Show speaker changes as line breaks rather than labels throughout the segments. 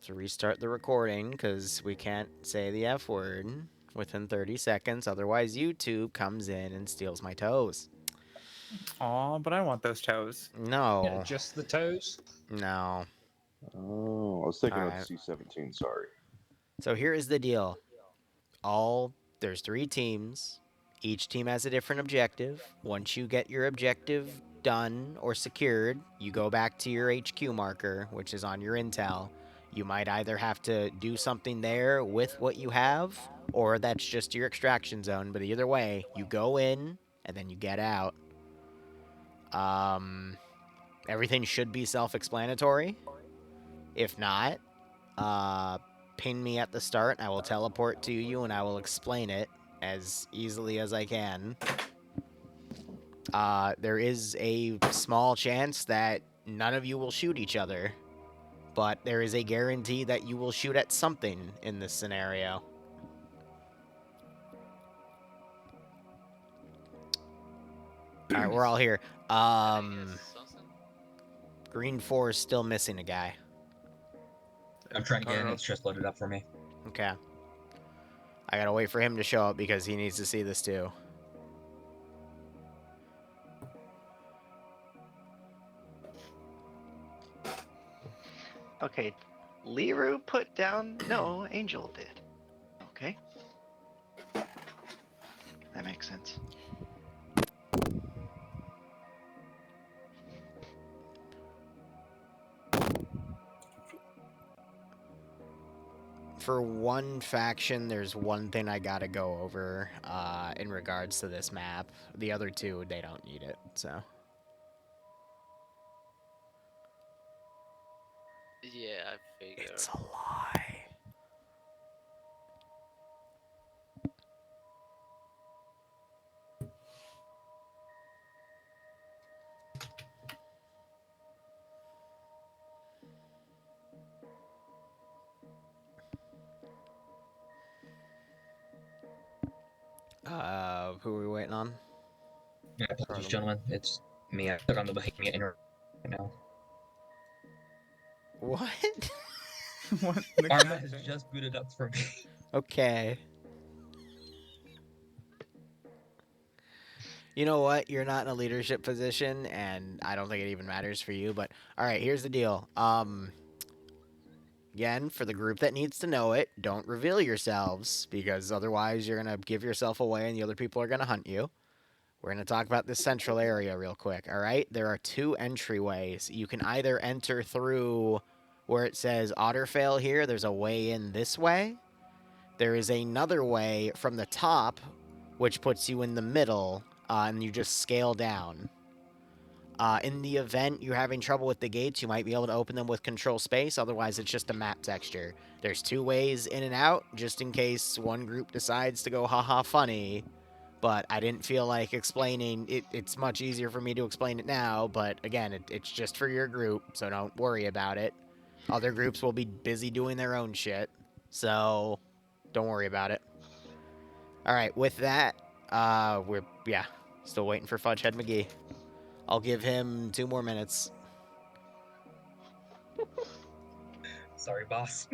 to restart the recording because we can't say the F word within 30 seconds. Otherwise, YouTube comes in and steals my toes.
Aw, but I want those toes.
No.
Yeah, just the toes.
No.
Oh, I was thinking of
Alright.
C-17, sorry.
So here is the deal. There's 3 teams. Each team has a different objective. Once you get your objective done or secured, you go back to your HQ marker, which is on your intel. You might either have to do something there with what you have, or that's just your extraction zone. But either way, you go in and then you get out. Everything should be self-explanatory. If not, ping me at the start. I will teleport to you and I will explain it as easily as I can. There is a small chance that none of you will shoot each other, but there is a guarantee that you will shoot at something in this scenario. Alright, we're all here. Green 4 is still missing a guy.
I'm trying to get in. It's just loaded up for me.
Okay. I gotta wait for him to show up because he needs to see this too.
Okay, Liru put down. No, Angel did. Okay, that makes sense.
For one faction, there's one thing I gotta go over in regards to this map. The other two, they don't need it, so.
Yeah, I figured.
It's a lie. Who are we waiting on?
Yeah, apologies, gentlemen. It's me. I took on the Bohemia Interactive right now.
What?
What?
Arma has just booted up for me.
Okay. You know what? You're not in a leadership position, and I don't think it even matters for you, but alright, here's the deal. Again, for the group that needs to know it, don't reveal yourselves, because otherwise you're going to give yourself away and the other people are going to hunt you. We're going to talk about this central area real quick, alright? There are 2 entryways. You can either enter through where it says Otterfail here. There's a way in this way. There is another way from the top, which puts you in the middle, and you just scale down. In the event you're having trouble with the gates, you might be able to open them with control space. Otherwise, it's just a map texture. There's 2 ways in and out, just in case one group decides to go haha funny. But I didn't feel like explaining it. It's much easier for me to explain it now, but again, it's just for your group, so don't worry about it. Other groups will be busy doing their own shit, so don't worry about it. Alright, with that, we're still waiting for Fudgehead McGee. I'll give him 2 more minutes.
Sorry, boss.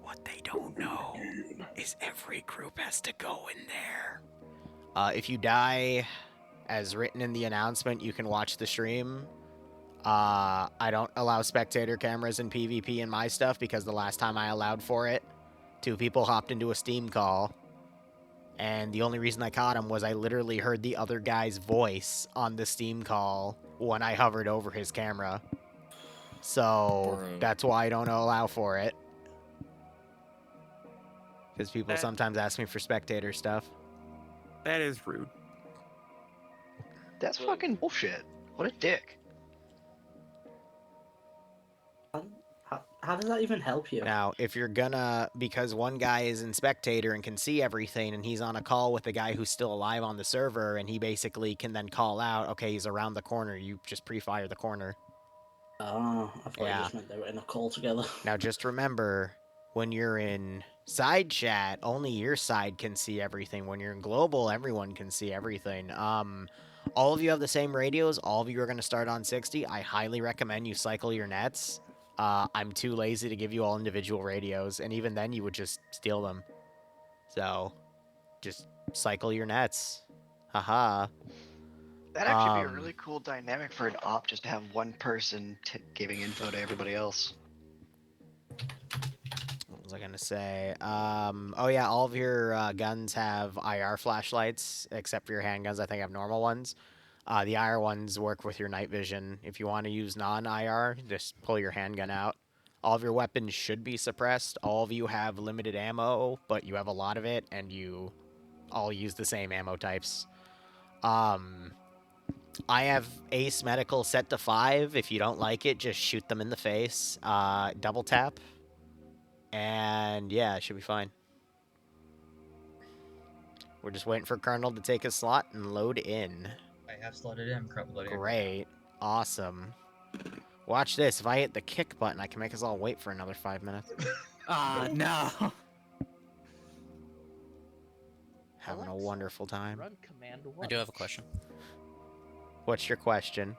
What they don't know is every group has to go in there. If you die, as written in the announcement, you can watch the stream. I don't allow spectator cameras in PvP in my stuff because the last time I allowed for it, 2 people hopped into a Steam call. And the only reason I caught him was I literally heard the other guy's voice on the Steam call when I hovered over his camera. So that's why I don't allow for it. Because people sometimes ask me for spectator stuff.
That is rude.
That's fucking bullshit. What a dick.
How does that even help you?
Now, if you're gonna, because one guy is in spectator and can see everything, and he's on a call with the guy who's still alive on the server, and he basically can then call out, okay, he's around the corner, you just pre-fire the corner.
Oh, I thought you just meant they were in a call together.
Now, just remember, when you're in side chat, only your side can see everything. When you're in global, everyone can see everything. All of you have the same radios. All of you are going to start on 60. I highly recommend you cycle your nets. I'm too lazy to give you all individual radios, and even then you would just steal them. So, just cycle your nets. Haha.
That'd actually be a really cool dynamic for an op, just to have one person giving info to everybody else.
What was I gonna say? Oh yeah, all of your guns have IR flashlights, except for your handguns. I think have normal ones. The IR ones work with your night vision. If you want to use non-IR, just pull your handgun out. All of your weapons should be suppressed. All of you have limited ammo, but you have a lot of it, and you all use the same ammo types. I have Ace Medical set to 5. If you don't like it, just shoot them in the face. Double tap. And yeah, it should be fine. We're just waiting for Colonel to take his slot and load in.
I have slotted in. I'm currently loading.
Great. Awesome. Watch this. If I hit the kick button, I can make us all wait for another 5 minutes.
No.
Having a wonderful time.
Run command
I do have a question.
What's your question?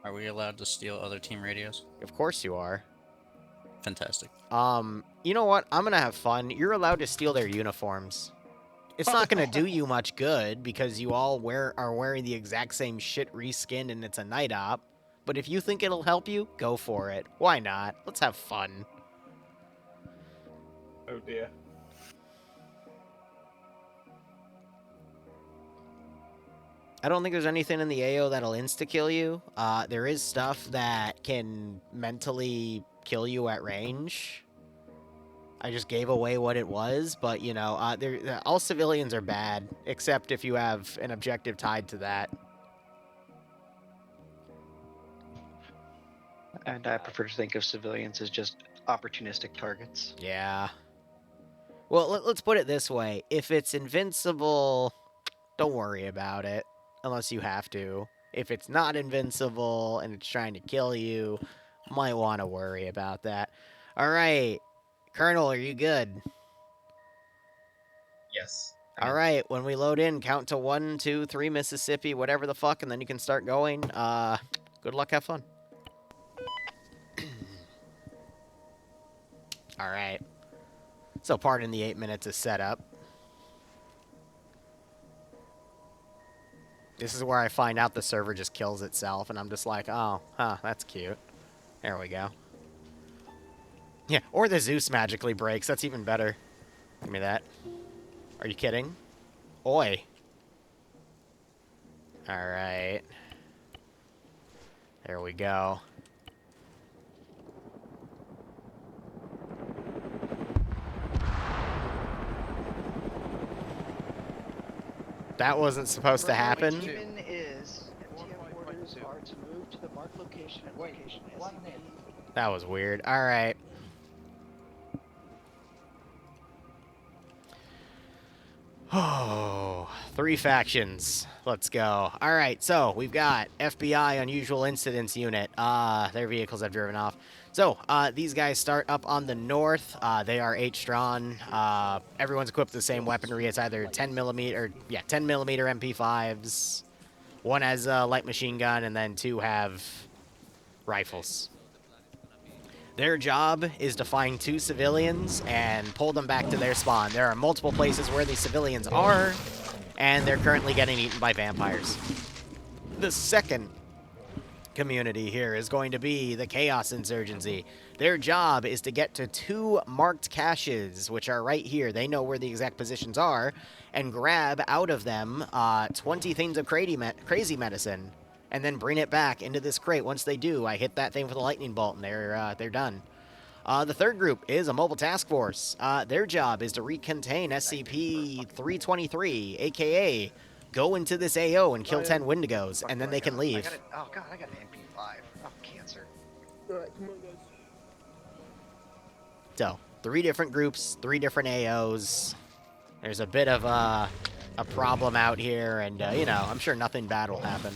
Are we allowed to steal other team radios?
Of course you are.
Fantastic.
You know what? I'm gonna have fun. You're allowed to steal their uniforms. It's not gonna do you much good because you all are wearing the exact same shit reskinned and it's a night op. But if you think it'll help you, go for it. Why not? Let's have fun.
Oh dear.
I don't think there's anything in the AO that'll insta-kill you. There is stuff that can mentally kill you at range. I just gave away what it was, but, you know, all civilians are bad, except if you have an objective tied to that.
And I prefer to think of civilians as just opportunistic targets.
Yeah. Well, let's put it this way. If it's invincible, don't worry about it, unless you have to. If it's not invincible and it's trying to kill you, might want to worry about that. All right. Colonel, are you good?
Yes.
All right, when we load in, count to 1, 2, 3, Mississippi, whatever the fuck, and then you can start going. Good luck, have fun. All right. So pardon the 8 minutes of setup. This is where I find out the server just kills itself, and I'm just like, oh, huh, that's cute. There we go. Yeah, or the Zeus magically breaks. That's even better. Give me that. Are you kidding? Oi. Alright. There we go. That wasn't supposed to happen.
Even is MTF orders are to move to the marked location and location SCP.
That was weird. Alright. Oh, 3 factions. Let's go. Alright, so we've got FBI Unusual Incidents Unit. Their vehicles have driven off. So, these guys start up on the north. They are 8 strong. Everyone's equipped with the same weaponry. It's either 10mm MP5s. One has a light machine gun, and then 2 have rifles. Their job is to find 2 civilians and pull them back to their spawn. There are multiple places where these civilians are, and they're currently getting eaten by vampires. The second community here is going to be the Chaos Insurgency. Their job is to get to 2 marked caches, which are right here. They know where the exact positions are, and grab out of them 20 things of crazy medicine, and then bring it back into this crate. Once they do, I hit that thing with a lightning bolt, and they're done. The third group is a mobile task force. Their job is to recontain SCP-323, a.k.a. go into this AO and kill 10 Wendigos, and then they can leave.
Oh god, I got an MP5. Oh, cancer.
Alright, come on, guys.
So, 3 different groups, 3 different AOs. There's a bit of a problem out here, and, you know, I'm sure nothing bad will happen.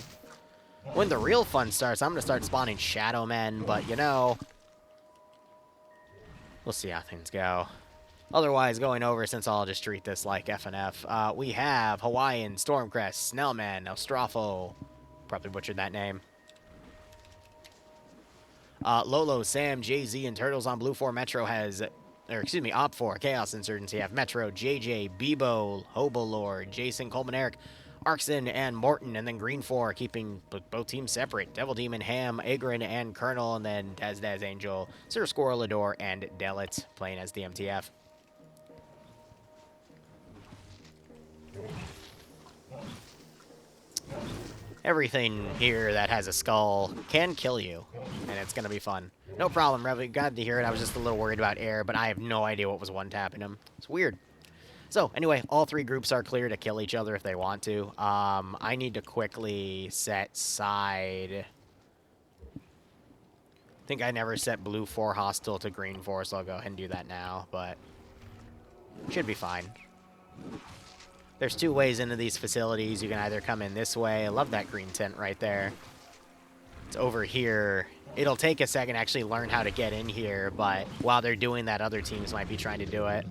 When the real fun starts, I'm going to start spawning Shadow Men, but, you know, we'll see how things go. Otherwise, going over, since I'll just treat this like FNF, we have Hawaiian, Stormcrest, Snellman, Nostrafo. Probably butchered that name. Lolo, Sam, Jay-Z, and Turtles on Blue 4 Metro has, or excuse me, Op 4, Chaos Insurgency have Metro, JJ, Bebo, Hobolord, Jason, Coleman, Eric, Arkson, and Morton, and then Green 4 keeping both teams separate. Devil Demon, Ham, Agrin, and Colonel, and then Daz Angel, Sir Squirrelador, and Delit playing as the MTF. Everything here that has a skull can kill you, and it's going to be fun. No problem, Rev. Glad to hear it. I was just a little worried about air, but I have no idea what was one-tapping him. It's weird. So, anyway, all three groups are clear to kill each other if they want to. I need to quickly set side. I think I never set blue 4 hostile to green 4, so I'll go ahead and do that now, but should be fine. There's two ways into these facilities. You can either come in this way. I love that green tent right there. It's over here. It'll take a second to actually learn how to get in here, but while they're doing that, other teams might be trying to do it.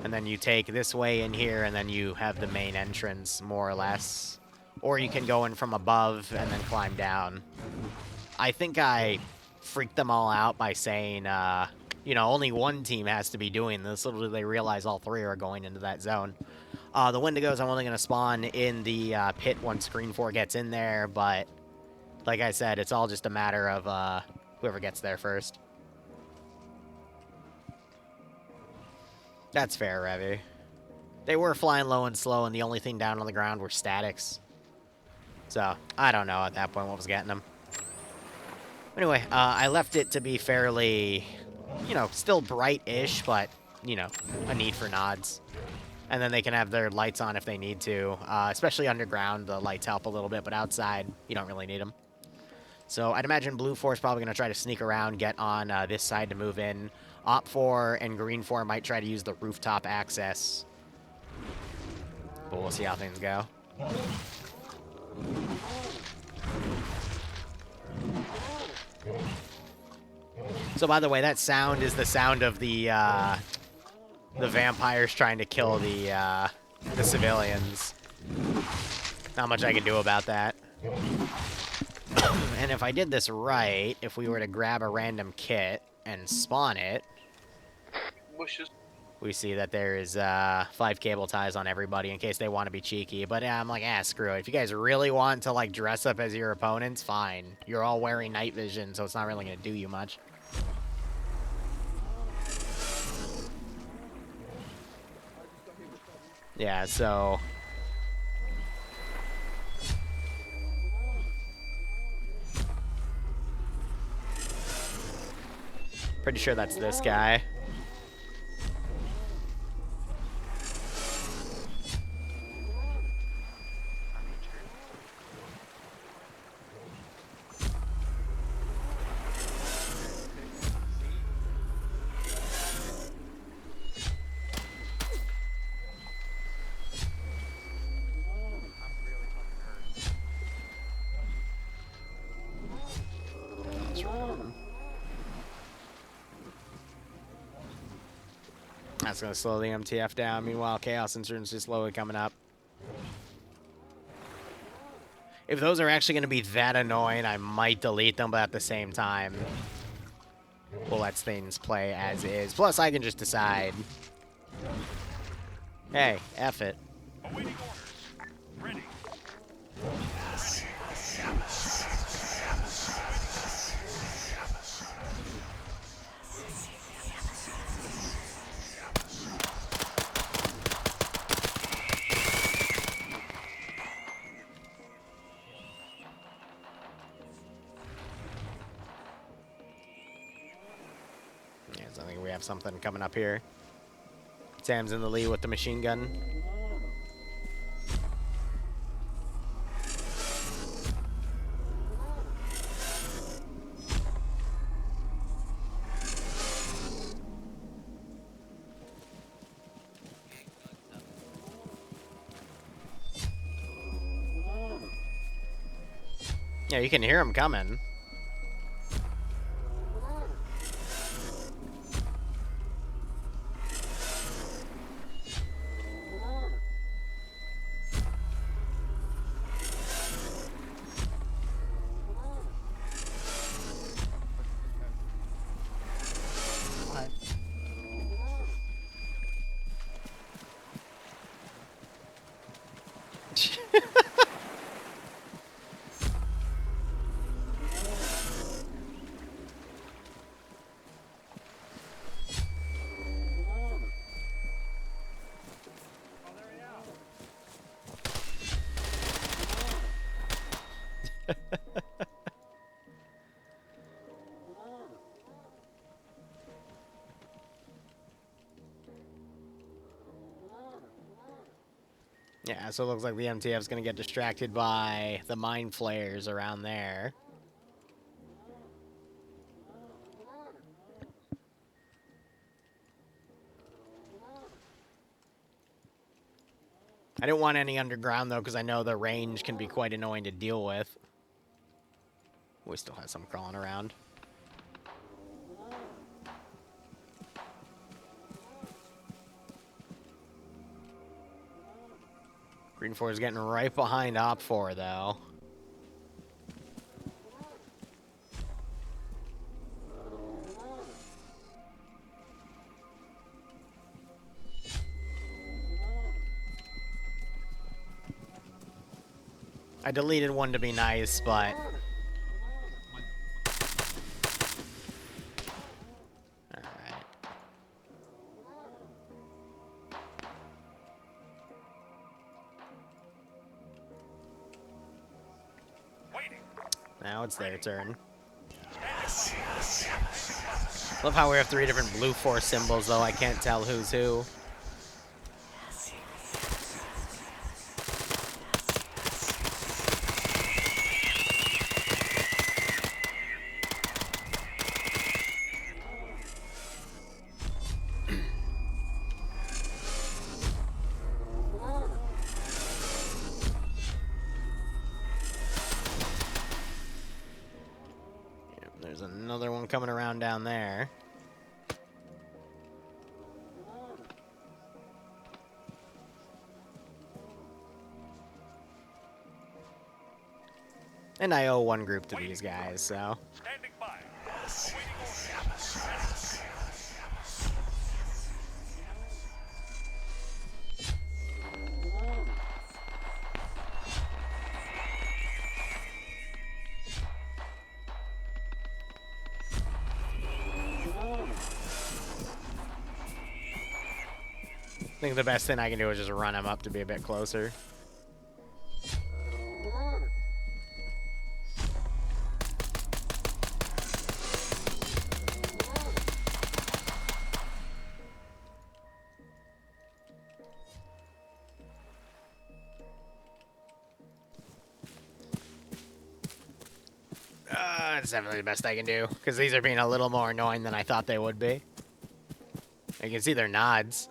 And then you take this way in here, and then you have the main entrance, more or less. Or you can go in from above and then climb down. I think I freaked them all out by saying, you know, only one team has to be doing this. Little do they realize all three are going into that zone. The Wendigos, I'm only going to spawn in the pit once Green 4 gets in there, but like I said, it's all just a matter of whoever gets there first. That's fair, Revy. They were flying low and slow, and the only thing down on the ground were statics. So, I don't know at that point what was getting them. Anyway, I left it to be fairly, you know, still bright-ish, but, you know, a need for nods. And then they can have their lights on if they need to. Especially underground, the lights help a little bit, but outside, you don't really need them. So I'd imagine Blue 4 is probably going to try to sneak around, get on this side to move in. Op 4 and Green 4 might try to use the rooftop access. But we'll see how things go. So by the way, that sound is the sound of the vampires trying to kill the civilians. Not much I can do about that. And if I did this right, if we were to grab a random kit and spawn it, we see that there is 5 cable ties on everybody in case they want to be cheeky. But I'm like, screw it. If you guys really want to like dress up as your opponents, fine. You're all wearing night vision, so it's not really going to do you much. Yeah, so pretty sure that's this guy. That's going to slow the MTF down. Meanwhile, Chaos Insurgency is slowly coming up. If those are actually going to be that annoying, I might delete them, but at the same time, we'll let things play as is. Plus, I can just decide, hey, F it.
Awaiting orders. Ready.
I think we have something coming up here. Sam's in the lead with the machine gun. Yeah, you can hear him coming. Yeah, so it looks like the MTF's gonna get distracted by the mine flares around there. I didn't want any underground, though, because I know the range can be quite annoying to deal with. We still have some crawling around. Green 4 is getting right behind Op 4, though. I deleted one to be nice, but... Alright.
Waiting.
Now it's their turn. Love how we have 3 different blue 4 symbols, though. I can't tell who's who. There's another one coming around down there. And I owe one group to these guys, so...
Standing by.
I think the best thing I can do is just run him up to be a bit closer. That's definitely the best I can do, because these are being a little more annoying than I thought they would be. You can see their nods.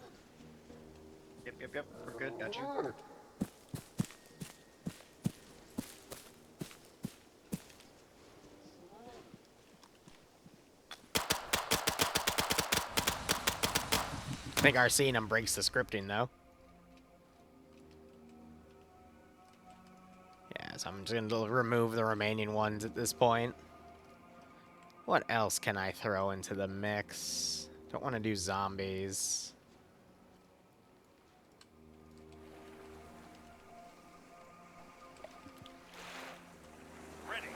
Yep. We're good. Got you.
I think our seeing them breaks the scripting, though. Yeah, so I'm just going to remove the remaining ones at this point. What else can I throw into the mix? Don't want to do zombies.
Ready.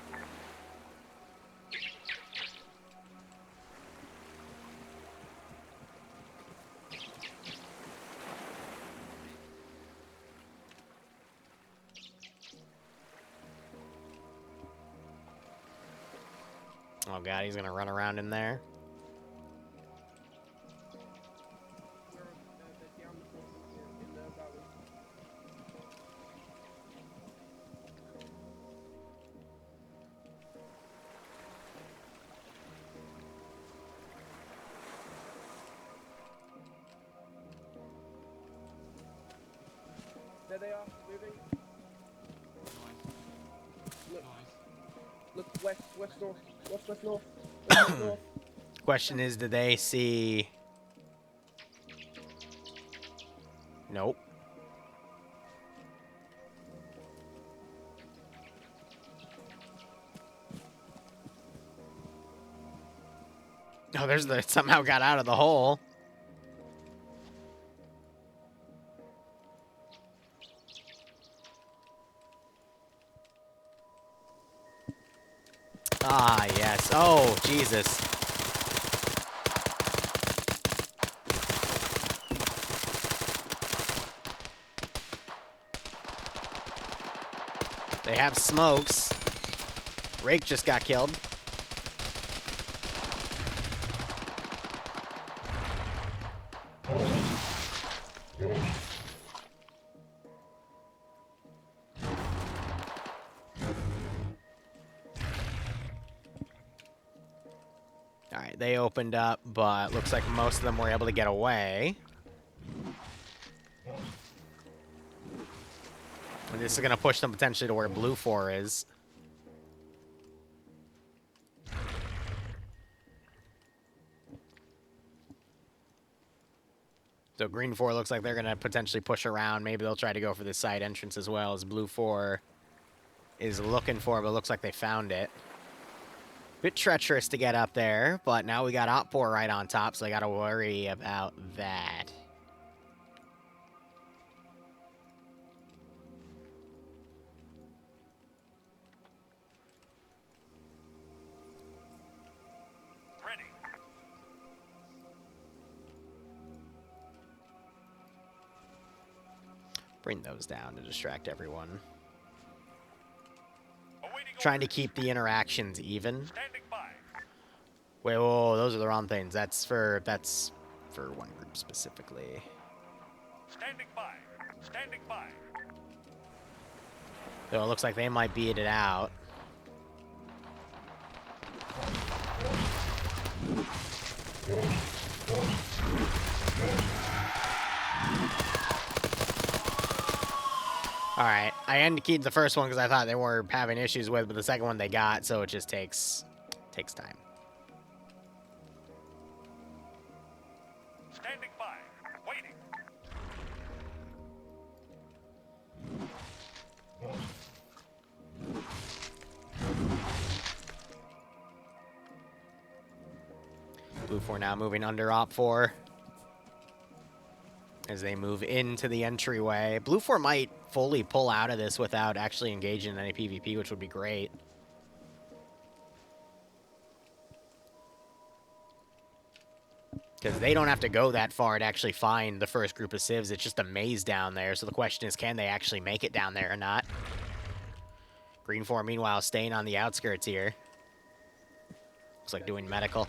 Oh god, he's gonna run around in there.
There they are, moving. Look west, north. West, north. West, north.
Question is, do they see... Nope. Oh, there's the... somehow got out of the hole. Ah, yes. Oh, Jesus. They have smokes. Rake just got killed. Alright, they opened up, but looks like most of them were able to get away. And this is going to push them potentially to where Blue 4 is. So Green 4 looks like they're going to potentially push around. Maybe they'll try to go for this side entrance as well, as Blue 4 is looking for, but looks like they found it. Bit treacherous to get up there, but now we got Op 4 right on top, so I got to worry about that.
Ready.
Bring those down to distract everyone.
Awaiting
Trying to
orders.
keep the interactions even.
Standing by.
Wait, whoa, those are the wrong things. That's for one group specifically.
Standing by. Standing by.
So it looks like they might beat it out. Alright, I ended the first one because I thought they were having issues with, but the second one they got, so it just takes time.
Standing by. Waiting.
Blue 4 now moving under Op 4 as they move into the entryway. Blue 4 might fully pull out of this without actually engaging in any PvP, which would be great. Because they don't have to go that far to actually find the first group of civs. It's just a maze down there. So the question is, can they actually make it down there or not? Green 4, meanwhile, staying on the outskirts here. Looks like doing medical.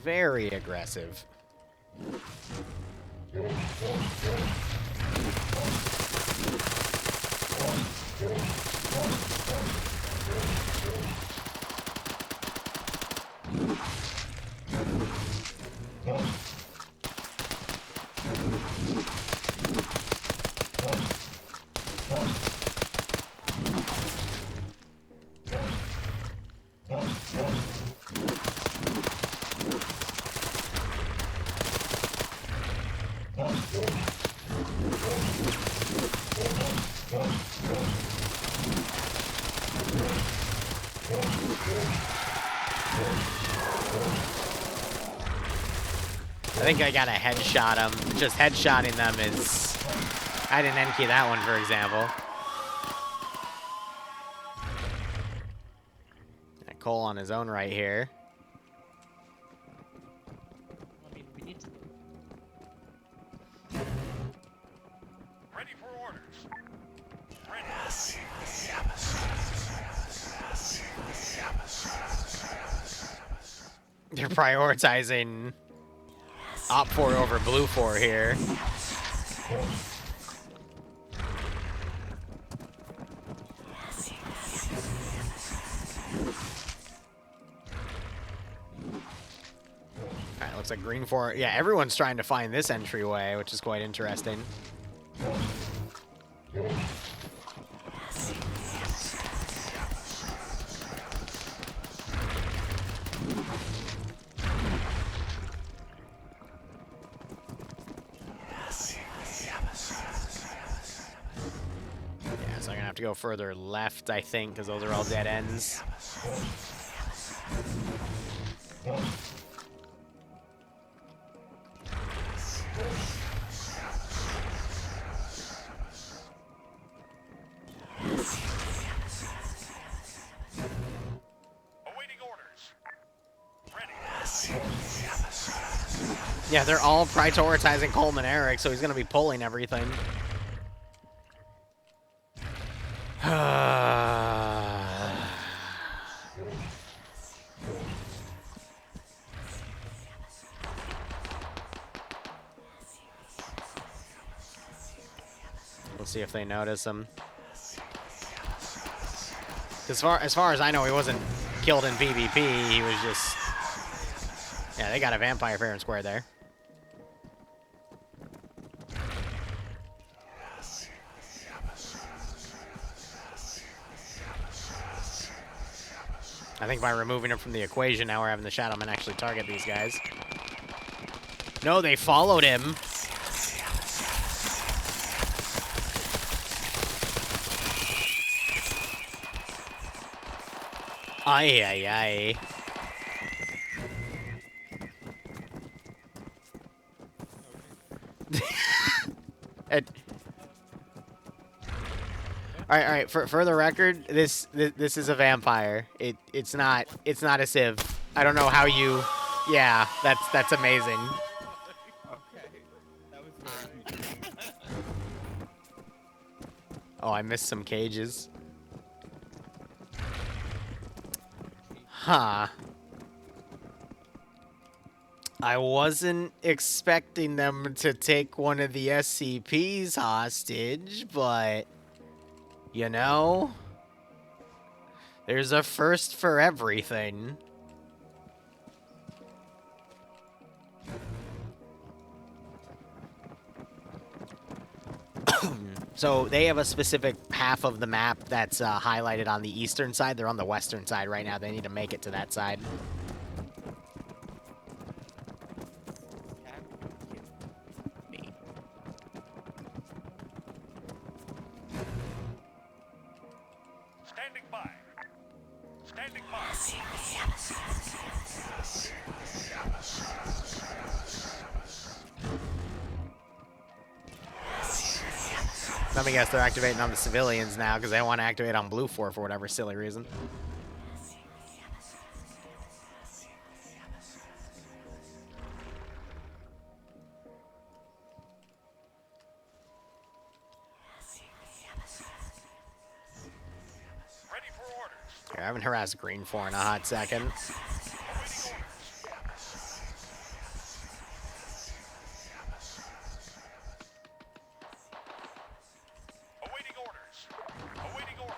Very aggressive. I think I gotta headshot them. Just headshotting them is... I didn't end key that one, for example. Cole on his own right here.
I mean, we need to...
Ready for orders. Ready.
They're prioritizing Op 4 over Blue 4 here. Alright, looks like Green 4... Yeah, everyone's trying to find this entryway, which is quite interesting. Yeah, so I'm gonna have to go further left, I think, because those are all dead ends.
Awaiting orders. Ready.
Yeah, they're all prioritizing Coleman Eric, so he's gonna be pulling everything. We'll see if they notice him. As far as I know, he wasn't killed in PvP. He was just... Yeah, they got a vampire fair and square there. I think by removing him from the equation, now we're having the Shadowmen actually target these guys. No, they followed him. Ay, ay, ay. All right. For the record, this is a vampire. It's not a civ. I don't know how you. Yeah, that's amazing.
Okay. That was very confusing.
Oh, I missed some cages. Huh. I wasn't expecting them to take one of the SCPs hostage, but you know, there's a first for everything. So they have a specific half of the map that's highlighted on the eastern side. They're on the western side right now. They need to make it to that side.
Standing by. Standing by.
Let me guess, they're activating on the civilians now because they want to activate on Blue 4 for whatever silly reason.
Ready for orders.
Here, I haven't harassed Green 4 in a hot second.
Awaiting orders. Awaiting orders.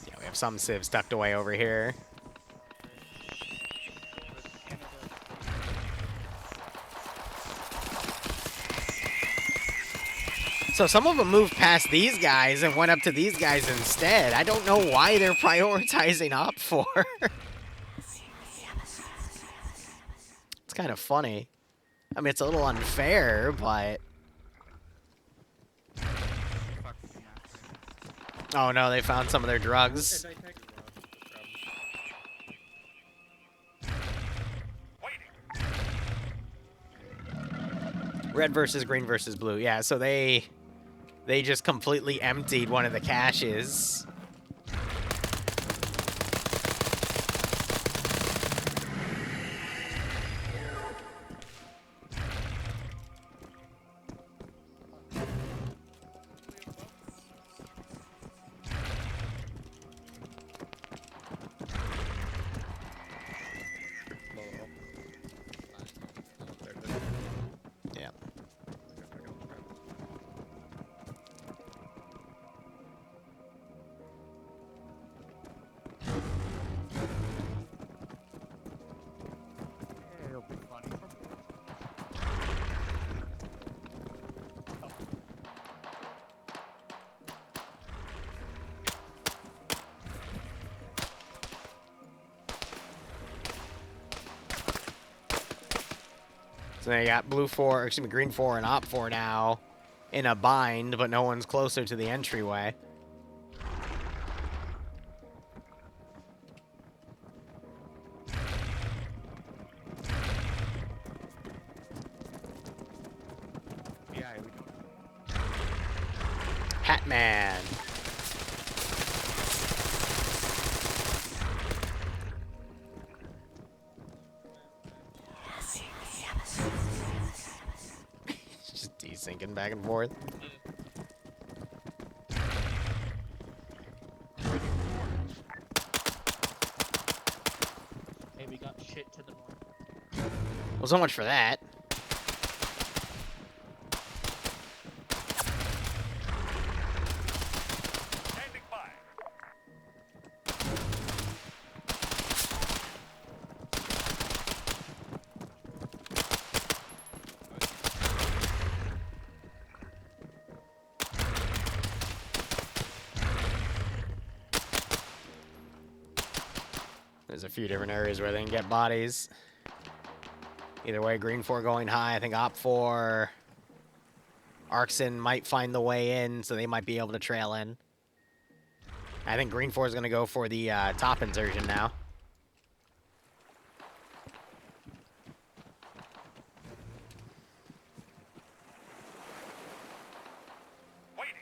Yeah, we have some civs tucked away over here. So some of them moved past these guys and went up to these guys instead. I don't know why they're prioritizing Op 4. It's kind of funny. I mean, it's a little unfair, but... Oh no, they found some of their drugs. Red versus green versus blue. Yeah, so they just completely emptied one of the caches. Yeah.
It'll be funny.
So they got blue 4, excuse me, green 4 and Op 4 now in a bind, but no one's closer to the entryway.
Yeah, we don't.
Hatman. Just desyncing back and forth.
Hey, we got shit to the north.
Well, so much for that.
Standing by.
There's a few different areas where they can get bodies. Either way, Green 4 going high. I think Op 4, Arxon might find the way in, so they might be able to trail in. I think Green 4 is going to go for the top insertion now.
Waiting.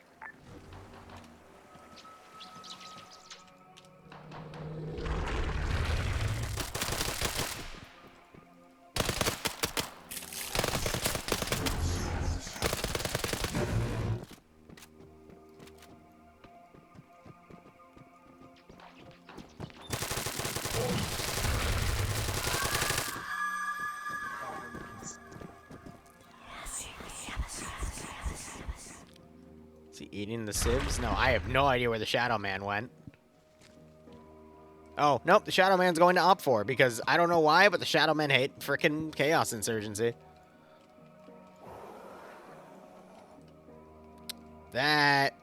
Is he eating the sieves? No, I have no idea where the Shadow Man went. Oh, nope, the Shadow Man's going to Op 4 because I don't know why, but the Shadow Men hate frickin' Chaos Insurgency. That...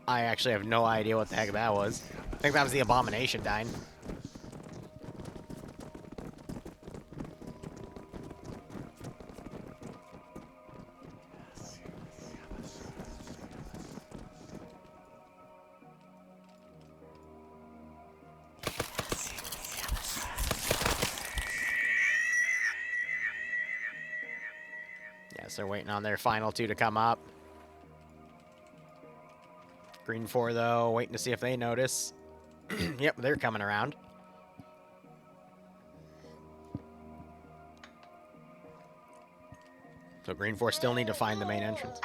I actually have no idea what the heck that was. I think that was the Abomination dying. Yes, they're waiting on their final two to come up. Green 4, though, waiting to see if they notice. Yep, they're coming around. So Green 4 still need to find the main entrance.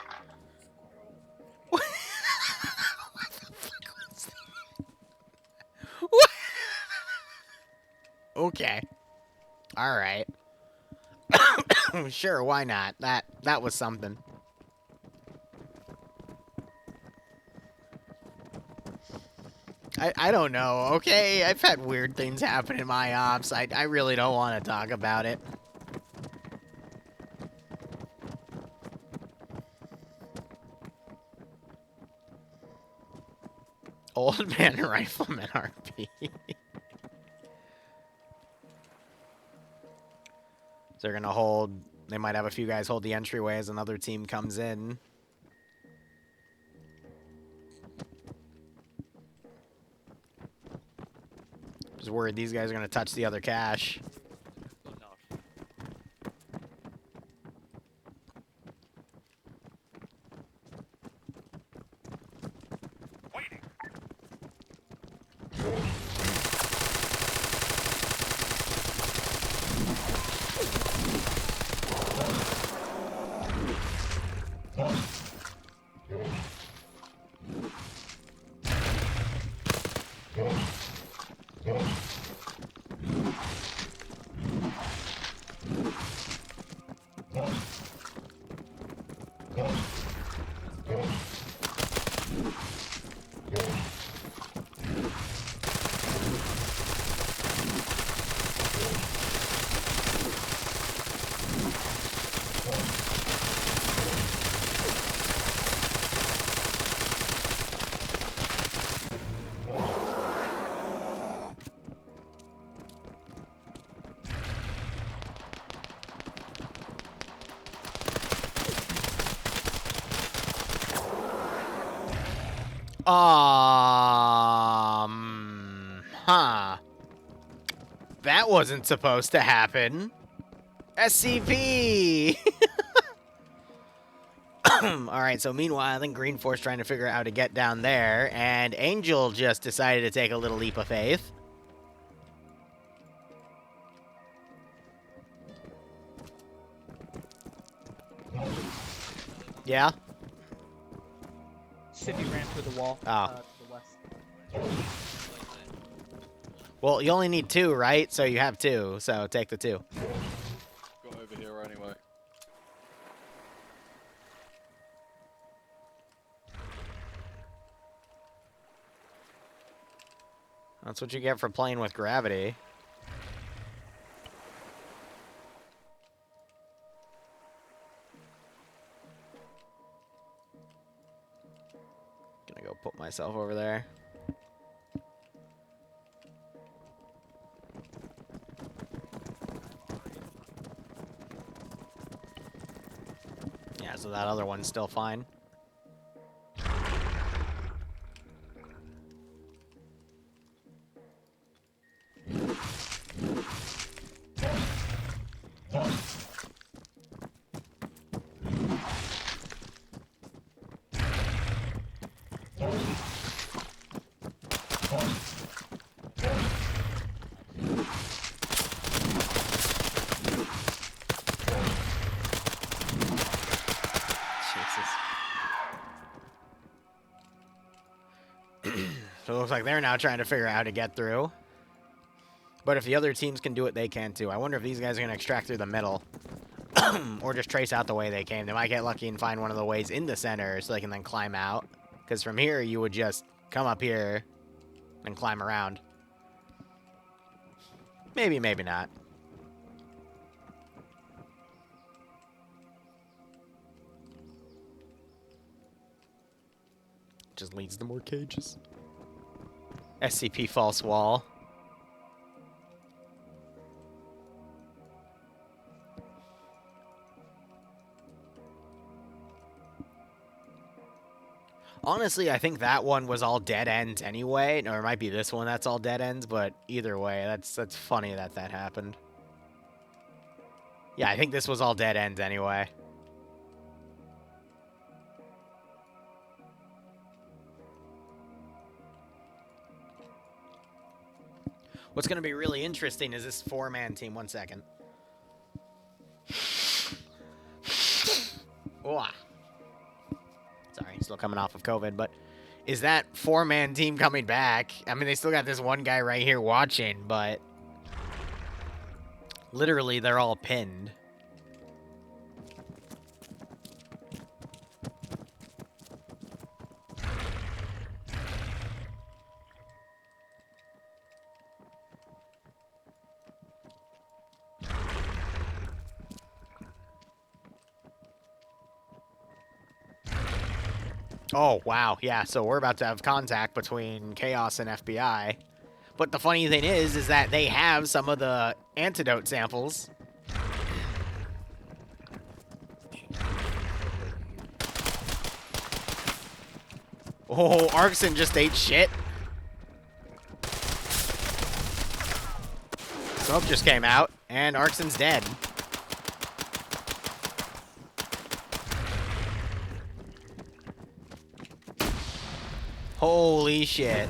What the fuck was that? What? Okay. All right. Sure, why not? That was something. I don't know, okay? I've had weird things happen in my ops. I really don't want to talk about it. Old man rifleman RP. So they're gonna hold. They might have a few guys hold the entryway as another team comes in. Just worried these guys are gonna touch the other cache.
Waiting.
Huh. That wasn't supposed to happen. SCP! Alright, so meanwhile, I think Green Force trying to figure out how to get down there, and Angel just decided to take a little leap of faith. Yeah?
City ran through the wall.
Oh.
To the west.
Well, you only need 2, right? So you have 2, so take the 2.
Got over here
That's what you get for playing with gravity. Gonna go put myself over there. Yeah, so that other one's still fine. So it looks like they're now trying to figure out how to get through. But if the other teams can do it, they can too. I wonder if these guys are going to extract through the middle. Or just trace out the way they came. They might get lucky and find one of the ways in the center so they can then climb out. Because from here, you would just come up here and climb around. Maybe, maybe not. Just leads to more cages. SCP false wall. Honestly, I think that one was all dead ends anyway. Or it might be this one that's all dead ends, but either way, that's funny that that happened. Yeah, I think this was all dead ends anyway. What's going to be really interesting is this 4-man team. 1 second. Oh. Sorry, still coming off of COVID, but is that 4-man team coming back? I mean, they still got this one guy right here watching, but literally they're all pinned. Oh, wow. Yeah, so we're about to have contact between Chaos and FBI. But the funny thing is that they have some of the antidote samples. Oh, Arkson just ate shit. Smoke just came out, and Arkson's dead. Holy shit.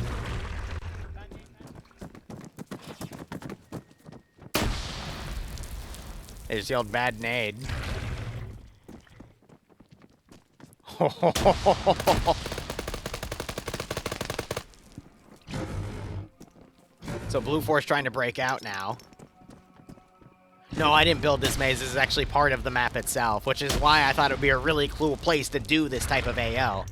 They just yelled bad nade. So Blue Force trying to break out now. No, I didn't build this maze. This is actually part of the map itself, which is why I thought it would be a really cool place to do this type of AO.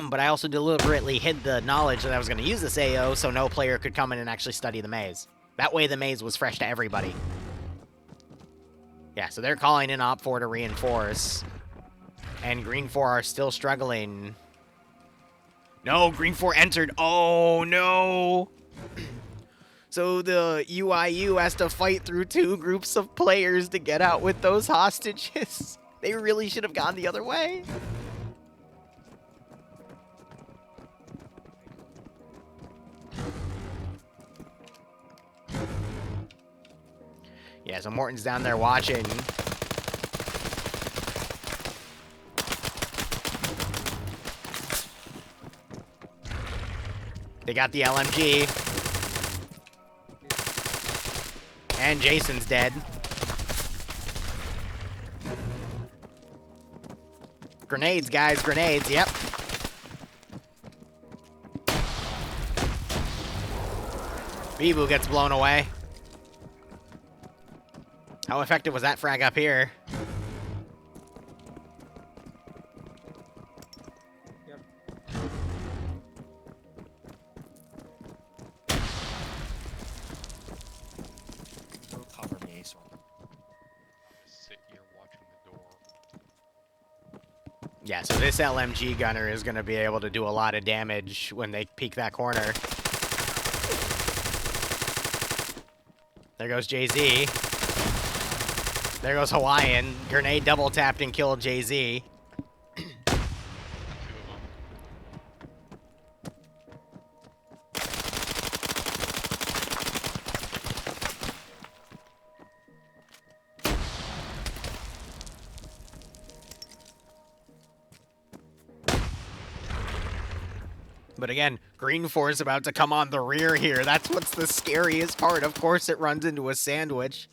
But I also deliberately hid the knowledge that I was going to use this AO so no player could come in and actually study the maze. That way the maze was fresh to everybody. Yeah, so they're calling in Op 4 to reinforce. And Green 4 are still struggling. No, Green 4 entered. Oh, no. So the UIU has to fight through 2 groups of players to get out with those hostages. They really should have gone the other way. Yeah, so Morton's down there watching. They got the LMG. And Jason's dead. Grenades, guys, grenades, yep. Bibu gets blown away. How effective was that frag up here?
Yep.
Yeah, so this LMG gunner is going to be able to do a lot of damage when they peek that corner. There goes Jay-Z. There goes Hawaiian. Grenade double tapped and killed Jay-Z. But again, Green 4 is about to come on the rear here. That's what's the scariest part. Of course, it runs into a sandwich.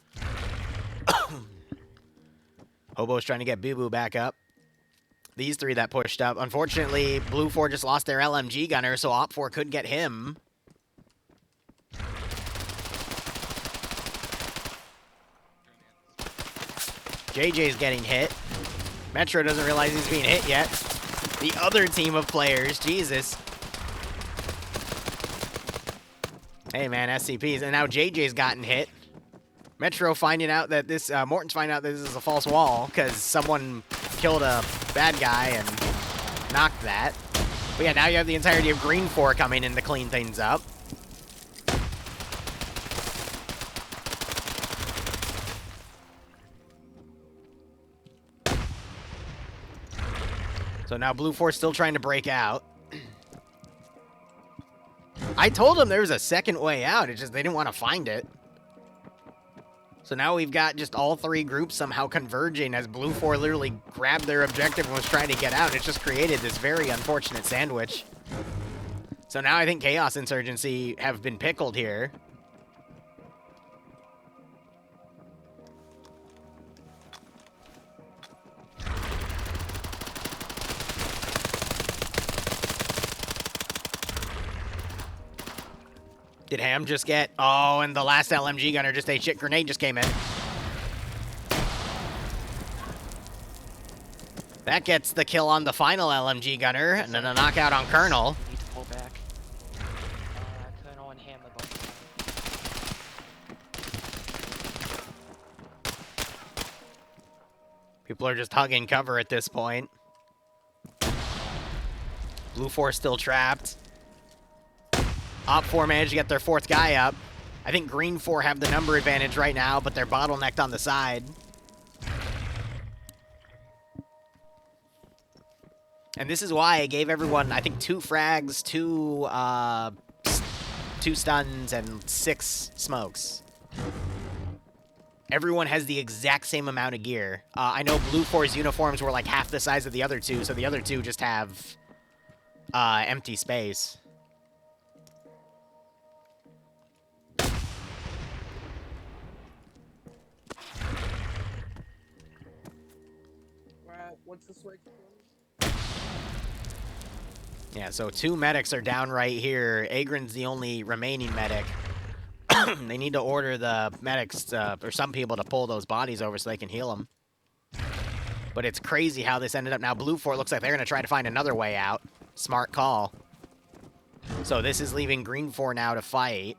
Hobo's trying to get Boo Boo back up. These three that pushed up. Unfortunately, Blue 4 just lost their LMG gunner, so Op 4 could get him. JJ's getting hit. Metro doesn't realize he's being hit yet. The other team of players, Jesus. Hey man, SCPs, and now JJ's gotten hit. Metro finding out that this, Morton's finding out that this is a false wall because someone killed a bad guy and knocked that. But yeah, now you have the entirety of Green 4 coming in to clean things up. So now Blue 4 still trying to break out. I told them there was a second way out, it's just they didn't want to find it. So now we've got just all three groups somehow converging as Blue 4 literally grabbed their objective and was trying to get out. It just created this very unfortunate sandwich. So now I think Chaos Insurgency have been pickled here. Did Ham just get... Oh, and the last LMG gunner just ate shit. Grenade just came in. That gets the kill on the final LMG gunner, and then a knockout on Colonel.
Need to pull back. Colonel and Ham are both.
People are just hugging cover at this point. Blue 4 still trapped. Op 4 managed to get their fourth guy up. I think Green 4 have the number advantage right now, but they're bottlenecked on the side. And this is why I gave everyone, I think, 2 frags, 2 stuns, and 6 smokes. Everyone has the exact same amount of gear. I know Blue 4's uniforms were like half the size of the other two, so the other two just have empty space.
What's the switch?
Yeah, so 2 medics are down right here. Agron's the only remaining medic. They need to order the medics, or some people, to pull those bodies over so they can heal them. But it's crazy how this ended up. Now, Blue 4 looks like they're going to try to find another way out. Smart call. So this is leaving Green 4 now to fight.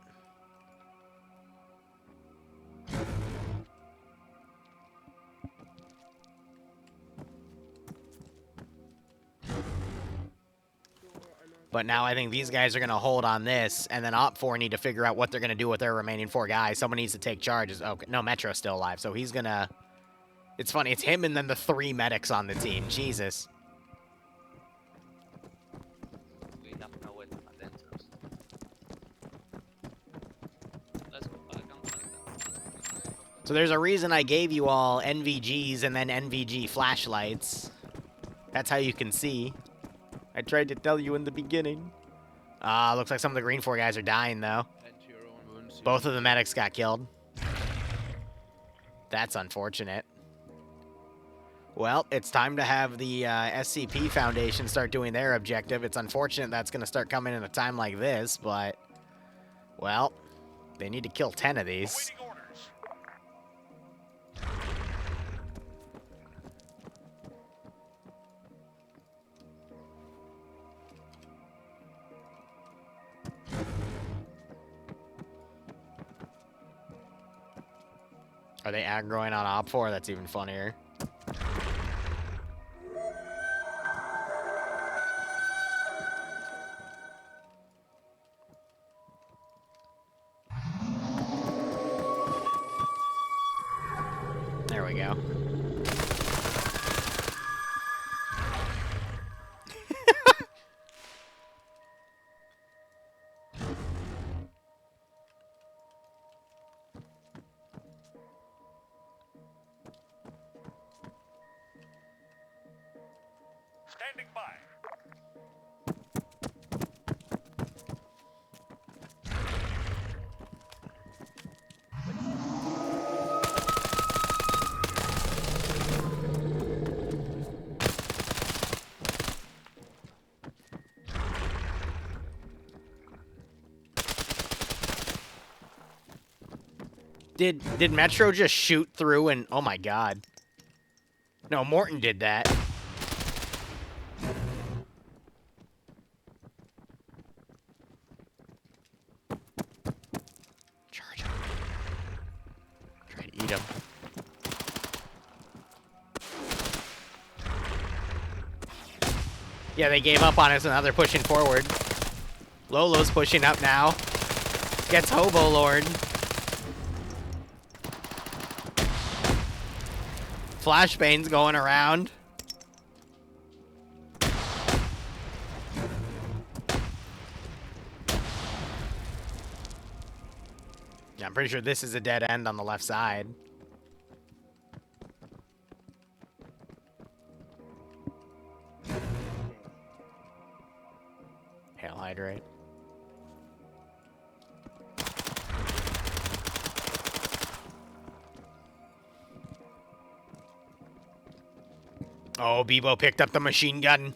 But now I think these guys are going to hold on this, and then Op 4 need to figure out what they're going to do with their remaining 4 guys. Someone needs to take charge. Okay, no, Metro's still alive, so he's going to... It's funny, it's him and then the 3 medics on the team. Jesus.
We don't know what adventures. Let's go back and find them.
So there's a reason I gave you all NVGs and then NVG flashlights. That's how you can see. I tried to tell you in the beginning. Looks like some of the Green 4 guys are dying, though. Both of the medics got killed. That's unfortunate. Well, it's time to have the SCP Foundation start doing their objective. It's unfortunate that's going to start coming in a time like this, but... Well, they need to kill 10 of these.
Awaiting orders.
Are they aggroing on Op 4? That's even funnier. now.
Standing by.
Did Metro just shoot through and oh my god. No, Morton did that. Charge him. Try to eat him. Yeah, they gave up on us and now they're pushing forward. Lolo's pushing up now. Gets Hobo Lord. Flashbane's going around. Yeah, I'm pretty sure this is a dead end on the left side. Hail hydrate. Oh, Bebo picked up the machine gun.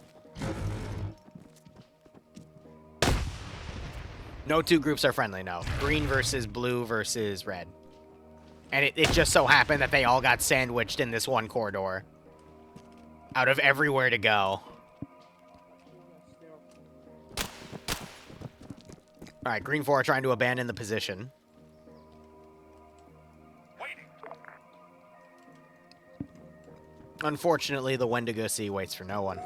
No two groups are friendly, no. Green versus blue versus red. And it just so happened that they all got sandwiched in this one corridor. Out of everywhere to go. Alright, Green 4 are trying to abandon the position.
Waiting.
Unfortunately, the Wendigo Sea waits for no one.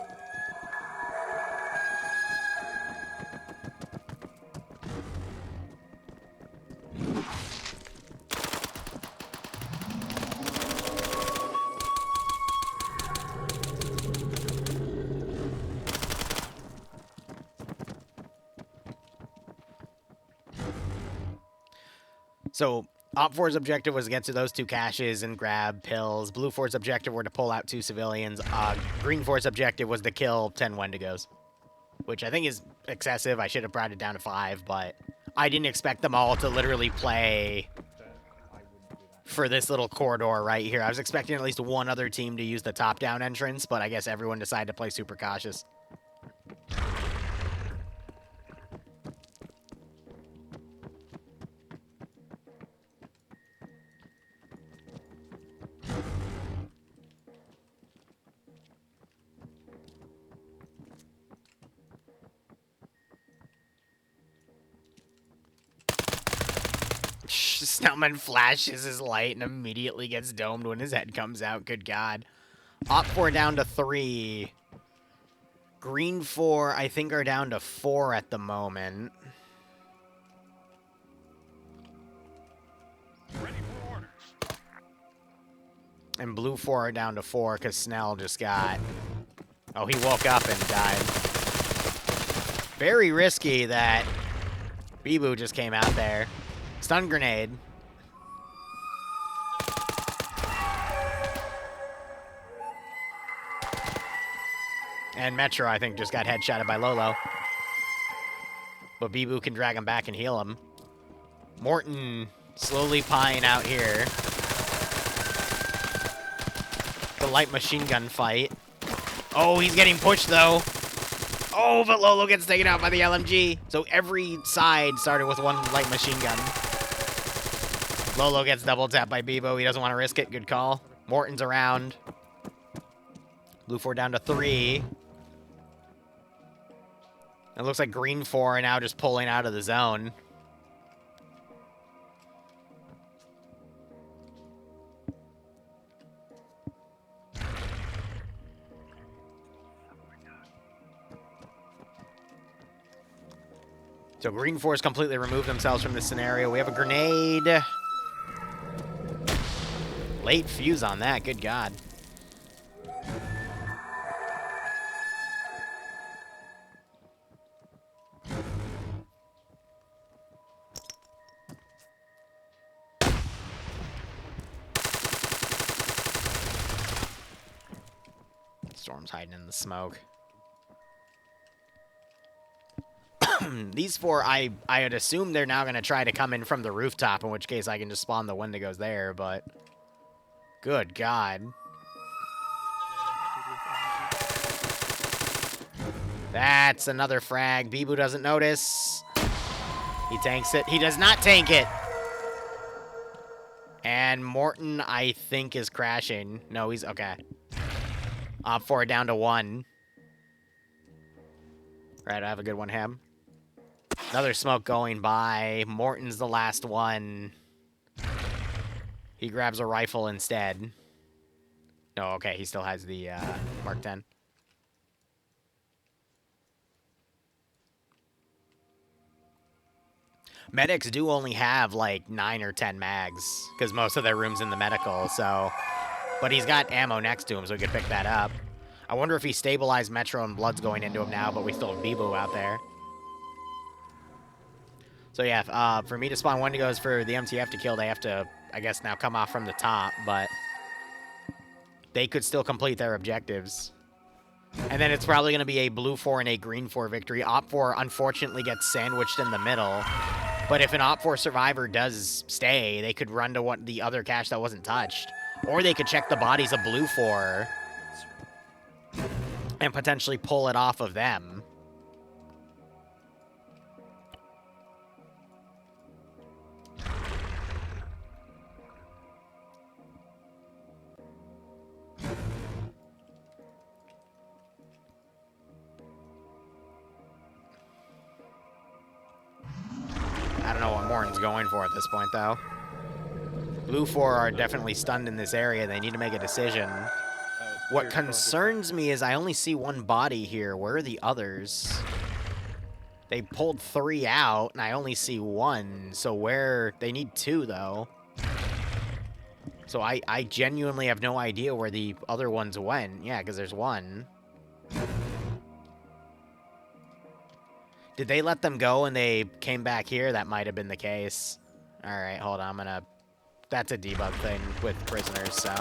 So, Op 4's objective was to get to those two caches and grab pills. Blue 4's objective were to pull out 2 civilians. Green 4's objective was to kill 10 Wendigos. Which I think is excessive. I should have brought it down to 5, but I didn't expect them all to literally play for this little corridor right here. I was expecting at least one other team to use the top-down entrance, but I guess everyone decided to play super cautious. Snoutman flashes his light and immediately gets domed when his head comes out. Good God. Op 4 down to 3. Green 4, I think, are down to 4 at the moment.
Ready for orders.
And Blue 4 are down to 4 because Snell just got... Oh, he woke up and died. Very risky that Bibu just came out there. Stun grenade. And Metro, I think, just got headshotted by Lolo. But Bibu can drag him back and heal him. Morton slowly pieing out here. The light machine gun fight. Oh, he's getting pushed, though. Oh, but Lolo gets taken out by the LMG. So every side started with one light machine gun. Lolo gets double tapped by Bebo. He doesn't want to risk it. Good call. Morton's around. Blue 4 down to 3. It looks like Green 4 are now just pulling out of the zone. So Green 4's completely removed themselves from this scenario. We have a grenade. Late fuse on that, good God. Storm's hiding in the smoke. These four, I had assumed they're now going to try to come in from the rooftop, in which case I can just spawn the Wendigos there, but... Good God. That's another frag. Bibu doesn't notice. He tanks it. He does not tank it! And Morton, I think, is crashing. No, he's... Okay. Op 4 down to 1. Right, I have a good one, Ham. Another smoke going by. Morton's the last one. He grabs a rifle instead. No, okay, he still has the Mark 10. Medics do only have like 9 or 10 mags, because most of their room's in the medical, so... But he's got ammo next to him, so we could pick that up. I wonder if he stabilized Metro and Blood's going into him now, but we still have Bibu out there. So yeah, for me to spawn Wendigos for the MTF to kill, they have to, I guess, now come off from the top, but... They could still complete their objectives. And then it's probably going to be a blue 4 and a green 4 victory. Op 4, unfortunately, gets sandwiched in the middle. But if an Op 4 survivor does stay, they could run to the other cache that wasn't touched. Or they could check the bodies of blue 4 and potentially pull it off of them. I don't know what Morton's going for at this point, though. Blue 4 are definitely stunned in this area. They need to make a decision. What concerns me is I only see one body here. Where are the others? They pulled 3 out, and I only see 1. So where... They need 2, though. So I genuinely have no idea where the other ones went. Yeah, because there's 1. Did they let them go and they came back here? That might have been the case. Alright, hold on. I'm gonna... That's a debug thing with prisoners, so...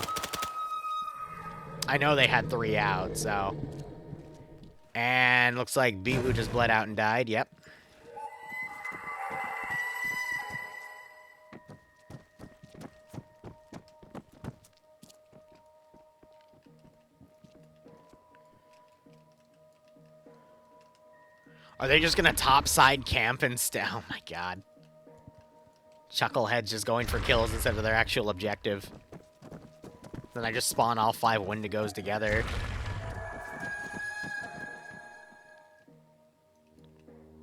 I know they had 3 out, so... And looks like Bibu just bled out and died. Yep. Are they just gonna topside camp and oh my god. Chucklehead's just going for kills instead of their actual objective. Then I just spawn all 5 Wendigos together.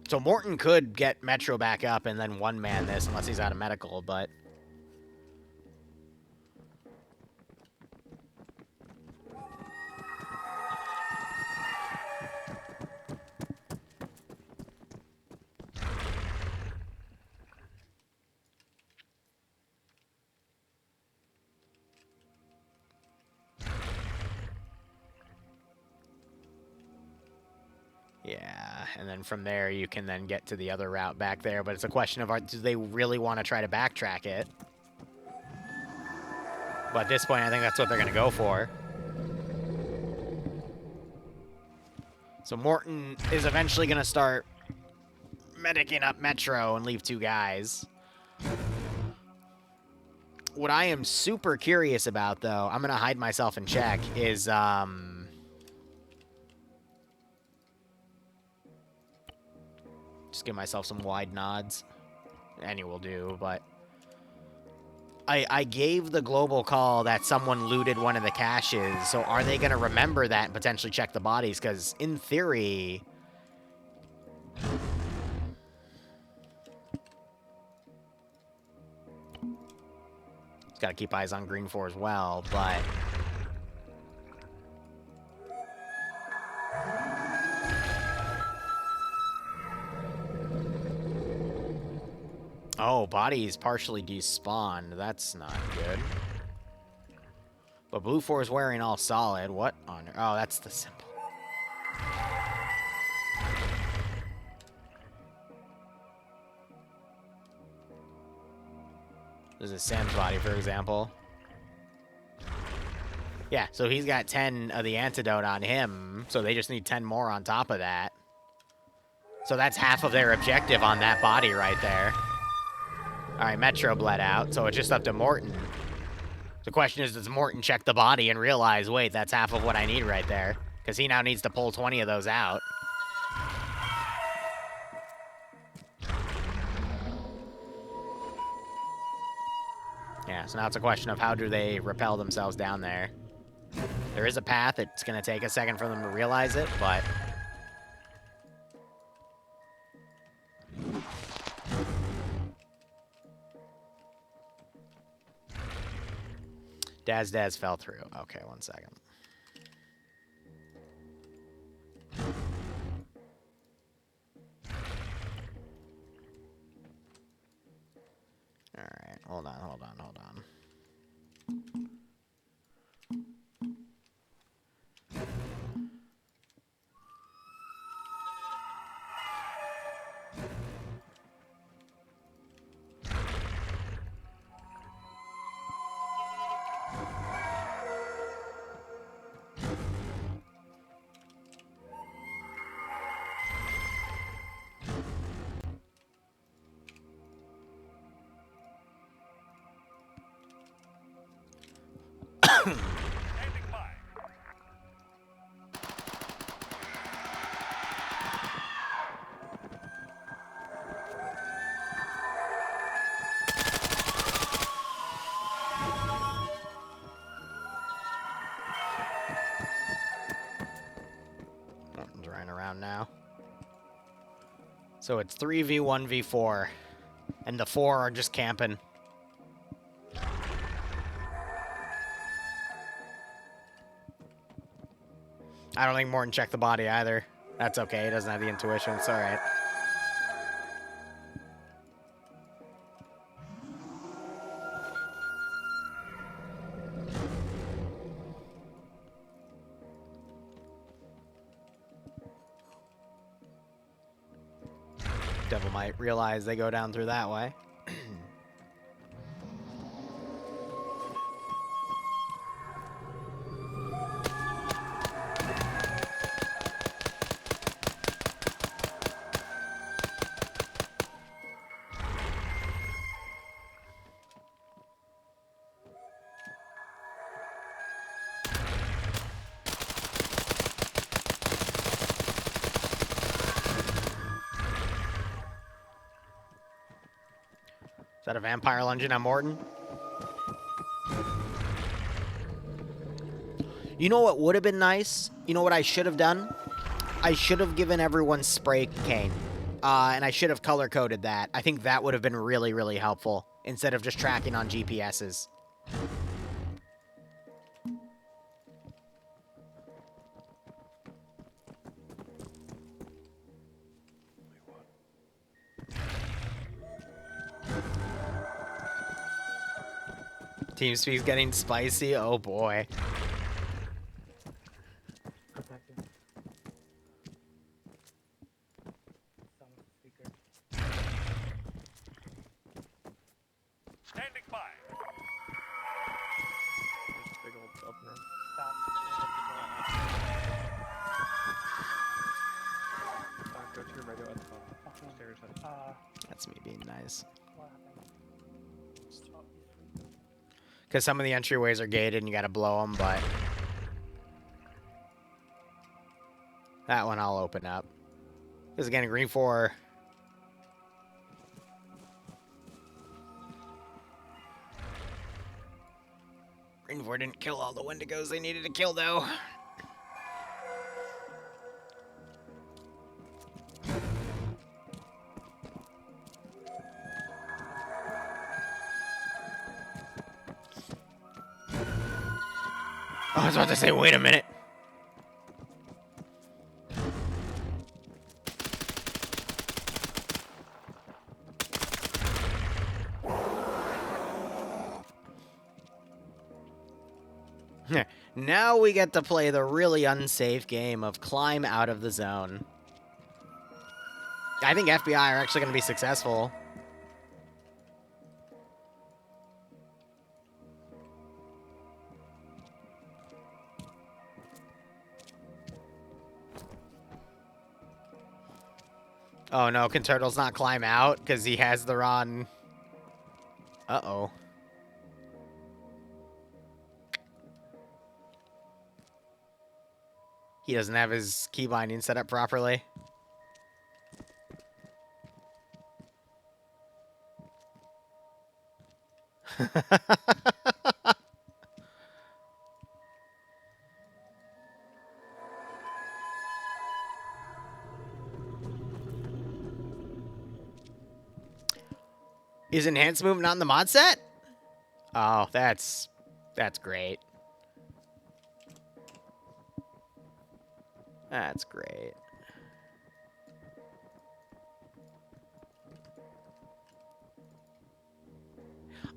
So Morton could get Metro back up and then one-man this unless he's out of medical, but... Yeah, and then from there you can then get to the other route back there, but it's a question of do they really want to try to backtrack it? But at this point, I think that's what they're going to go for. So Morton is eventually going to start medicing up Metro and leave 2 guys. What I am super curious about, though, I'm going to hide myself and check, is, just give myself some wide nods. Any will do, but... I gave the global call that someone looted one of the caches, so are they going to remember that and potentially check the bodies? Because, in theory... Just got to keep eyes on Green 4 as well, but... Oh, bodies partially despawned. That's not good. But blue 4 is wearing all solid. What on... Oh, that's the symbol. This is Sam's body, for example. Yeah, so he's got 10 of the antidote on him, so they just need 10 more on top of that. So that's half of their objective on that body right there. All right, Metro bled out, so it's just up to Morton. The question is, does Morton check the body and realize, wait, that's half of what I need right there? Because he now needs to pull 20 of those out. Yeah, so now it's a question of how do they rappel themselves down there. There is a path. It's going to take a second for them to realize it, but... Daz fell through. Okay, 1 second. All right, hold on.
Standing by.
Morton's running around now. So it's 3v1v4, and the 4 are just camping. I don't think Morton checked the body either. That's okay. He doesn't have the intuition. It's all right. Devil might realize they go down through that way. Is that a vampire lunging on Morton? You know what would have been nice? You know what I should have done? I should have given everyone spray cane. And I should have color-coded that. I think that would have been really, really helpful. Instead of just tracking on GPSs. TeamSpeak's getting spicy. Oh boy.
Standing by.
Big old opener. Go to your radio at the bottom. Stairs at
That's me being nice. Because some of the entryways are gated and you gotta blow them, but... that one I'll open up. Because again, green 4... green 4 didn't kill all the Wendigos they needed to kill, though. I was about to say, wait a minute. Now we get to play the really unsafe game of climb out of the zone. I think FBI are actually going to be successful. Oh no, can Turtles not climb out? Because he has the wrong... Uh-oh. He doesn't have his key binding set up properly. Is enhanced movement not in the mod set? Oh, that's great. That's great.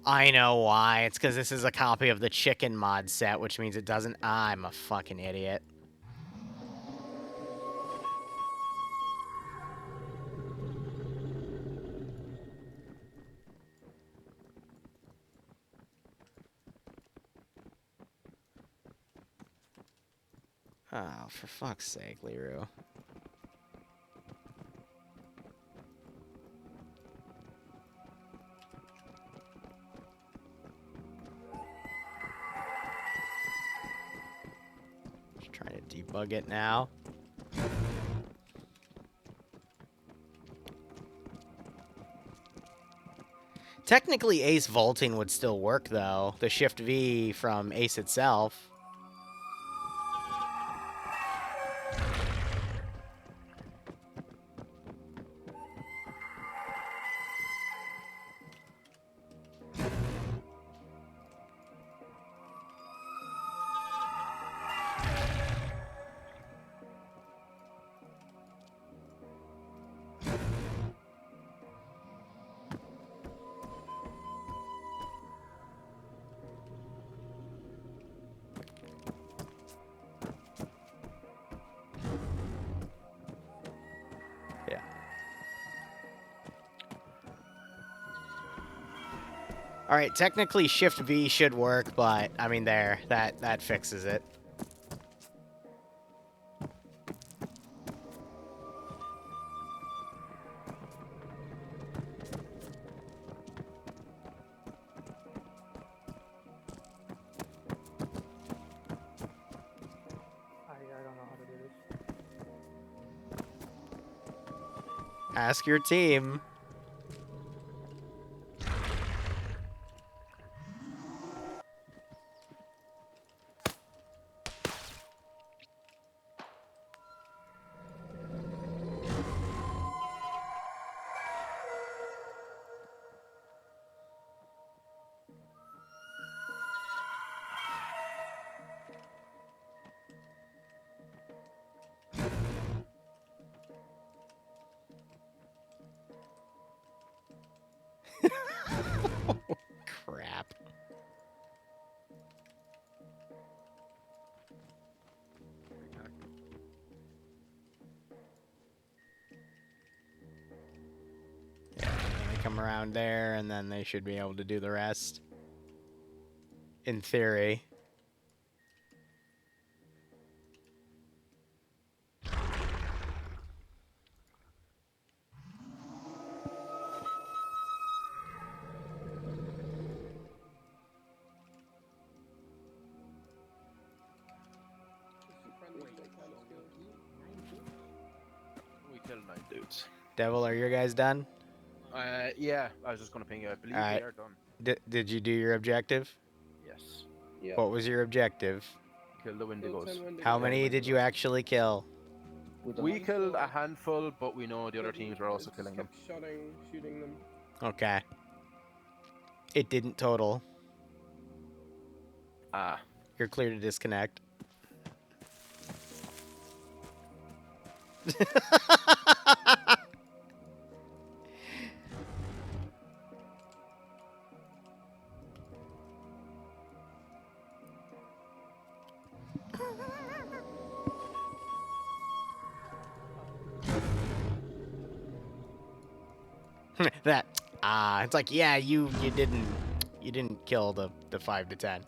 I know why. It's because this is a copy of the chicken mod set, which means it doesn't... I'm a fucking idiot. Oh, for fuck's sake, Liru. Just trying to debug it now. Technically, Ace vaulting would still work, though. The Shift V from Ace itself. All right, technically Shift V should work, but I mean there, that fixes it.
I don't know how to do this.
Ask your team. Crap. Yeah, they come around there, and then they should be able to do the rest. In theory.
We killed 9 dudes.
Devil, are your guys done?
Yeah, I was just gonna ping you. I believe
Alright.
they are done.
Did you do your objective?
Yes.
Yeah.
What was your objective?
Kill the Wendigos.
How many did you actually kill?
We killed a handful, but we know the other teams were also killing them.
Shooting them.
Okay. It didn't total.
Ah.
You're clear to disconnect. That it's like, yeah, you didn't kill the 5 to 10.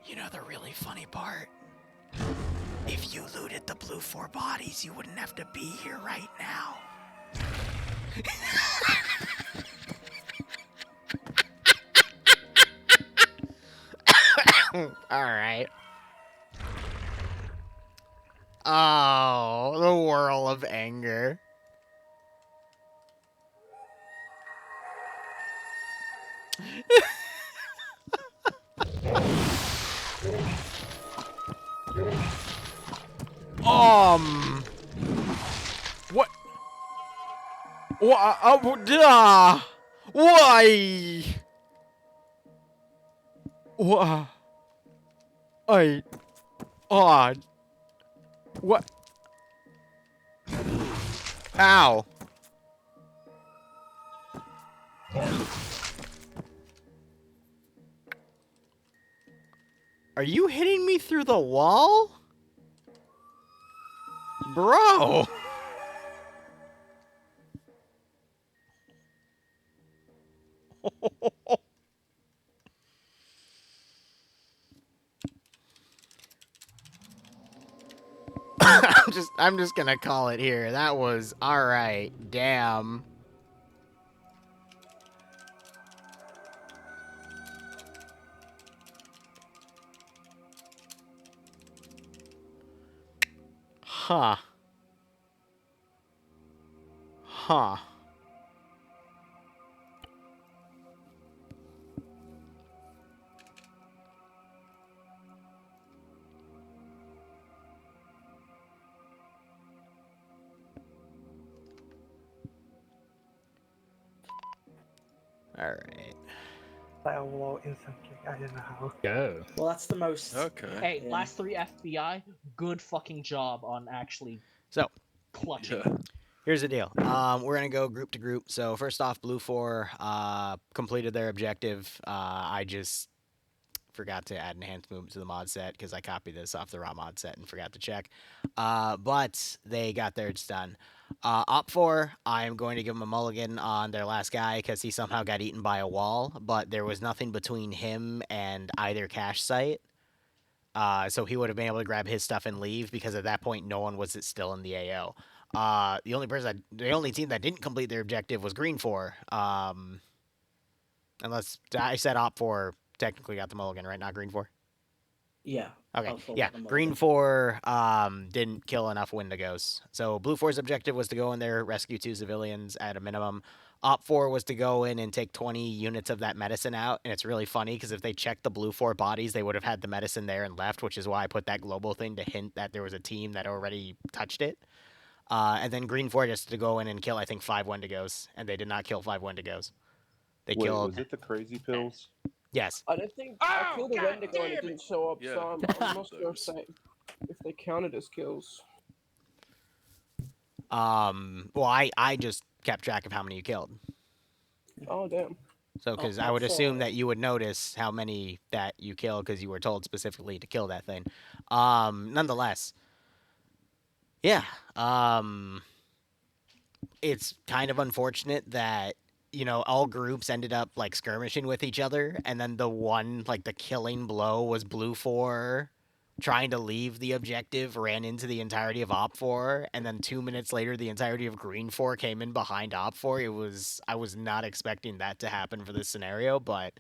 You know the really funny part? If you looted the blue 4 bodies, you wouldn't have to be here right now. Alright. Oh, the whirl of anger. What? What? Why? What? Odd. What? Ow. Are you hitting me through the wall? Bro. I'm just gonna call it here. That was alright. Damn. Huh. Huh. Alright.
That will instantly. I don't know how.
Go.
Well, that's the most.
Okay.
Hey,
Yeah.
last 3 FBI, good fucking job on actually
So,
clutching.
Yeah.
here's the deal. We're gonna go group to group. So first off, Blue 4 completed their objective. I just forgot to add enhanced movement to the mod set because I copied this off the raw mod set and forgot to check. But they got theirs done. Op 4, I'm going to give them a mulligan on their last guy because he somehow got eaten by a wall, but there was nothing between him and either cache site. So he would have been able to grab his stuff and leave because at that point no one was still in the AO. The only team that didn't complete their objective was Green 4. Unless I said Op 4 technically got the mulligan, right? Not Green 4.
Yeah.
Okay,
I'll follow
yeah.
them all
Green
again.
4 didn't kill enough Wendigos. So Blue 4's objective was to go in there, rescue 2 civilians at a minimum. Op 4 was to go in and take 20 units of that medicine out. And it's really funny because if they checked the Blue 4 bodies, they would have had the medicine there and left, which is why I put that global thing to hint that there was a team that already touched it. And then Green 4 just to go in and kill, I think, 5 Wendigos. And they did not kill 5 Wendigos. They
Wait,
killed...
was it the crazy pills?
Yes.
I don't think I killed a Wendigo and it didn't show up,
Yeah.
so I'm not sure if they counted as kills.
Well, I just kept track of how many you killed.
Oh damn.
So, because I would assume that you would notice how many that you killed because you were told specifically to kill that thing. Nonetheless, yeah. It's kind of unfortunate that, you know, all groups ended up, like, skirmishing with each other, and then the one, like, the killing blow was Blue 4 trying to leave the objective, ran into the entirety of Op 4, and then 2 minutes later, the entirety of Green 4 came in behind Op 4. I was not expecting that to happen for this scenario, but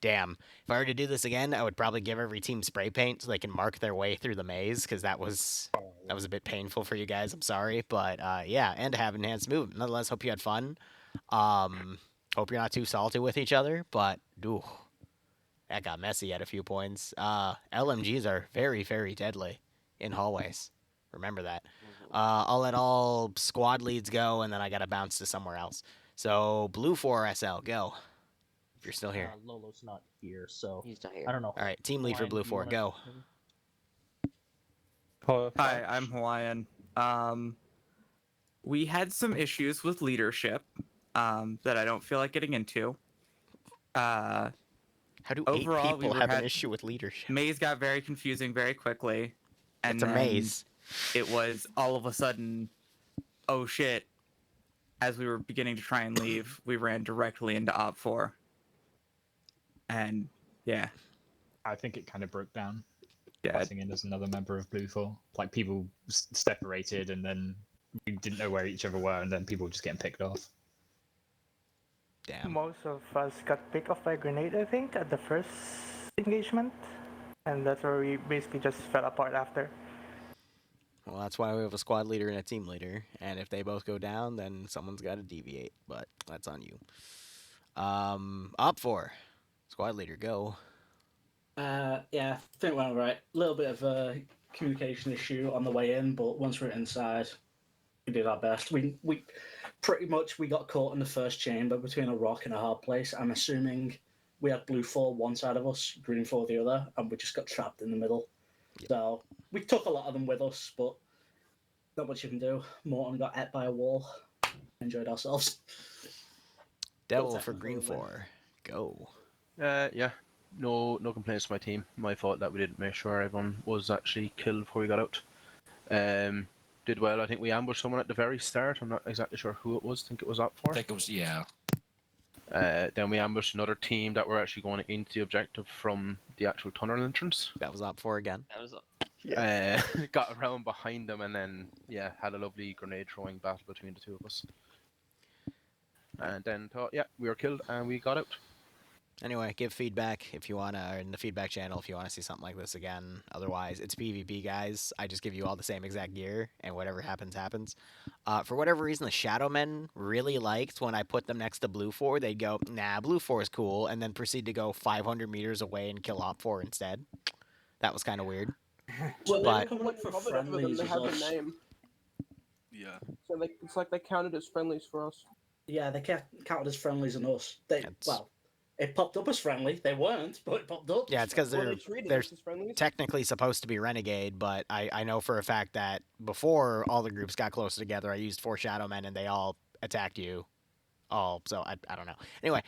damn. If I were to do this again, I would probably give every team spray paint so they can mark their way through the maze, because that was a bit painful for you guys. I'm sorry, but yeah, and to have enhanced movement. Nonetheless, hope you had fun. Hope you're not too salty with each other, but that got messy at a few points. LMGs are very, very deadly in hallways. Remember that. I'll let all squad leads go, and then I gotta bounce to somewhere else. So, Blue 4 SL, go. If you're still here.
Lolo's not here, so
He's not here.
I don't know.
All right, team lead for
Hawaiian,
Blue
do you
4,
wanna-
go.
Hi, I'm Hawaiian. We had some issues with leadership. that I don't feel like getting into.
How do
Overall,
8 people have an issue with leadership?
Maze got very confusing very quickly, and
It's a
then
maze.
it was all of a sudden, oh shit! As we were beginning to try and leave, we ran directly into Op 4, and yeah,
I think it kind of broke down.
Yeah.
Passing in as another member of Blue 4, like people separated, and then we didn't know where each other were, and then people were just getting picked off.
Damn.
Most of us got picked off by a grenade, I think, at the first engagement. And that's where we basically just fell apart after.
Well, that's why we have a squad leader and a team leader. And if they both go down, then someone's got to deviate. But that's on you. Op 4. Squad leader, go.
Yeah, I think we're all right. A little bit of a communication issue on the way in, but once we're inside, we did our best. We pretty much got caught in the first chamber between a rock and a hard place. I'm assuming we had Blue 4 one side of us, Green 4 the other, and we just got trapped in the middle.
Yeah.
So we took a lot of them with us, but not much you can do. Morton got ate by a wall. Enjoyed ourselves.
Devil for Green 4, go.
Yeah. No complaints to my team. My fault that we didn't make sure everyone was actually killed before we got out. Did well. I think we ambushed someone at the very start. I'm not exactly sure who it was. I think it was Op 4.
I think it was, yeah.
Then we ambushed another team that were actually going into the objective from the actual tunnel entrance.
That was Op 4 again.
That was
Got around behind them and then, yeah, had a lovely grenade throwing battle between the two of us. And then thought, yeah, we were killed and we got out.
Anyway, give feedback if you want to, or in the feedback channel if you want to see something like this again. Otherwise, it's PvP, guys. I just give you all the same exact gear, and whatever happens, happens. For whatever reason, the Shadow Men really liked when I put them next to Blue 4. They'd go, nah, Blue 4 is cool, and then proceed to go 500 meters away and kill Op 4 instead. That was kind of weird.
Well,
But-
they were coming up for
Covered up with them,
friendlies
they
as
have
us.
a name.
Yeah.
So it's like they counted as friendlies for us.
Yeah, they counted as friendlies and us.
That's-
Well, it popped up as friendly. They weren't, but it popped up.
Yeah, it's because
Were
they're
they treated
they're
us as friendlies?
technically supposed to be Renegade, but I know for a fact that before all the groups got closer together, I used 4 Shadow Men and they all attacked you. All, so I don't know. Anyway,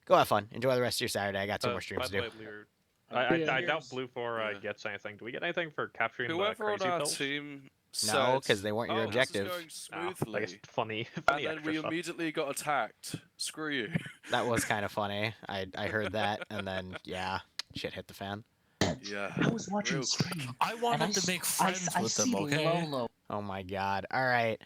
go have fun. Enjoy the rest of your Saturday. I got 2 more streams to do.
I doubt Blue 4 gets anything. Do we get anything for capturing
Whoever
the crazy
on our
pills?
team
No, because they weren't your objective.
This is going smoothly.
I guess funny
and then
extra
we
stuff.
immediately got attacked. Screw you.
That was kind of funny. I heard that, and then, yeah, shit hit the fan.
Yeah.
I was watching
real
the stream.
I wanted
and
to make friends
I
with them,
see
okay?
Lolo.
Oh my god. All right.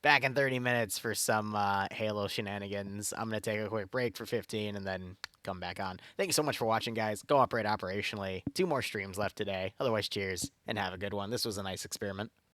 Back in 30 minutes for some Halo shenanigans. I'm going to take a quick break for 15 and then come back on. Thank you so much for watching, guys. Go operate operationally. 2 more streams left today. Otherwise, cheers and have a good one. This was a nice experiment.